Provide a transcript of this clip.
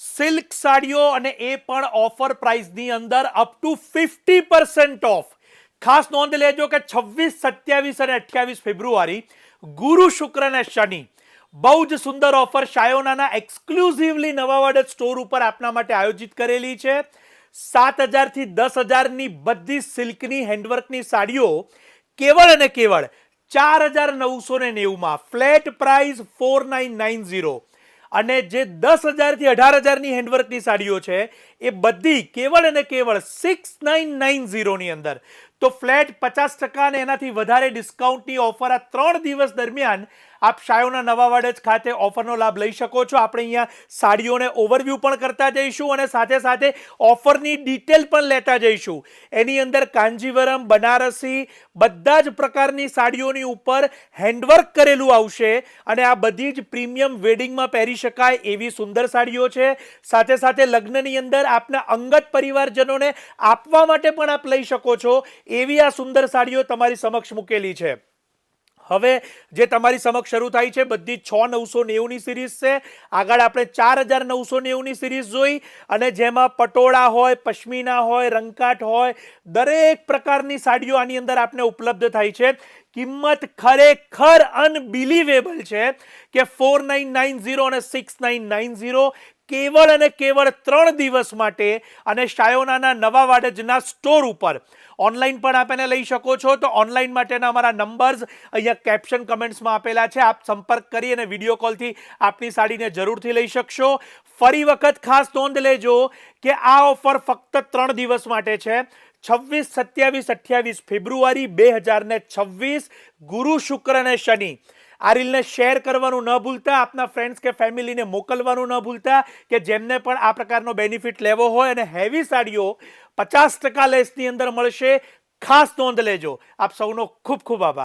Silk સાડીઓ અને એ પણ ઓફર પ્રાઇસની અંદર અપ ટુ 50% ઓફ. ખાસ નોંધ લેજો કે 26, 27 અને 28 ફેબ્રુઆરી ગુરુ શુક્ર અને શનિ બહુ જ સુંદર ઓફર શાયોનાના એક્સક્લુઝિવલી નવાવાડ સ્ટોર ઉપર આપના માટે આયોજિત કરેલી છે. 7,000 થી 10,000ની બધી સિલ્કની હેન્ડવર્કની સાડીઓ કેવળ અને કેવળ 4,990 ફ્લેટ પ્રાઇસ 4,990. અને જે 10,000 થી 18,000ની હેન્ડવર્કની સાડીઓ છે એ બધી કેવળ અને કેવળ 6,990 ની અંદર. તો ફ્લેટ 50% અને એનાથી વધારે ડિસ્કાઉન્ટની ઓફર આ 3 દિવસ દરમિયાન આપ શાયોના નવાવાડ ખાતે ઓફરનો લાભ લઈ શકો છો. આપણે અહીંયા સાડીઓને ઓવરવ્યૂ પણ કરતા જઈશું અને સાથે સાથે ઓફરની ડિટેલ પણ લેતા જઈશું. એની અંદર કાંજીવરમ, બનારસી બધા જ પ્રકારની સાડીઓની ઉપર હેન્ડવર્ક કરેલું આવશે અને આ બધી જ પ્રીમિયમ વેડિંગમાં પહેરી શકાય એવી સુંદર સાડીઓ છે. સાથે સાથે લગ્નની અંદર આપના અંગત પરિવારજનોને આપવા માટે પણ આપ લઈ શકો છો એવી આ સુંદર સાડીઓ તમારી સમક્ષ મૂકેલી છે. હવે જે તમારી સમક્ષ શરૂ થાય છે બધી 6,990ની સિરીઝ છે. આગળ આપણે 4,990ની સિરીઝ જોઈ અને જેમાં પટોળા હોય, પશ્મિના હોય, રંગકાટ હોય, દરેક પ્રકારની સાડીઓ આની અંદર આપને ઉપલબ્ધ થાય છે. કિંમત ખરેખર અનબિલીવેબલ છે કે 4,990 અને 6,990 કેવળ અને કેવળ 3 દિવસ માટે અને શાયોનાના નવાવાડજના સ્ટોર ઉપર. ઓનલાઈન પણ આપ એને લઈ શકો છો. તો ઓનલાઈન માટેના અમારા નંબર્સ અહીંયા કેપ્શન કમેન્ટ્સમાં આપેલા છે. આપ સંપર્ક કરી અને વિડીયો કોલથી આપની સાડીને જરૂરથી લઈ શકશો. ફરી વખત ખાસ નોંધ લેજો કે આ ઓફર ફક્ત 3 દિવસ માટે છે. 26, 27, 28 ફેબ્રુઆરી 2026 ગુરુ શુક્ર અને શનિ. આ રીલને શેર કરવાનું ન ભૂલતા, આપના ફ્રેન્ડ્સ કે ફેમિલીને મોકલવાનું ન ભૂલતા કે જેમને પણ આ પ્રકારનો બેનિફિટ લેવો હોય. અને હેવી સાડીઓ 50% લેસની અંદર મળશે. ખાસ નોંધ લેજો. આપ સૌનો ખૂબ ખૂબ આભાર.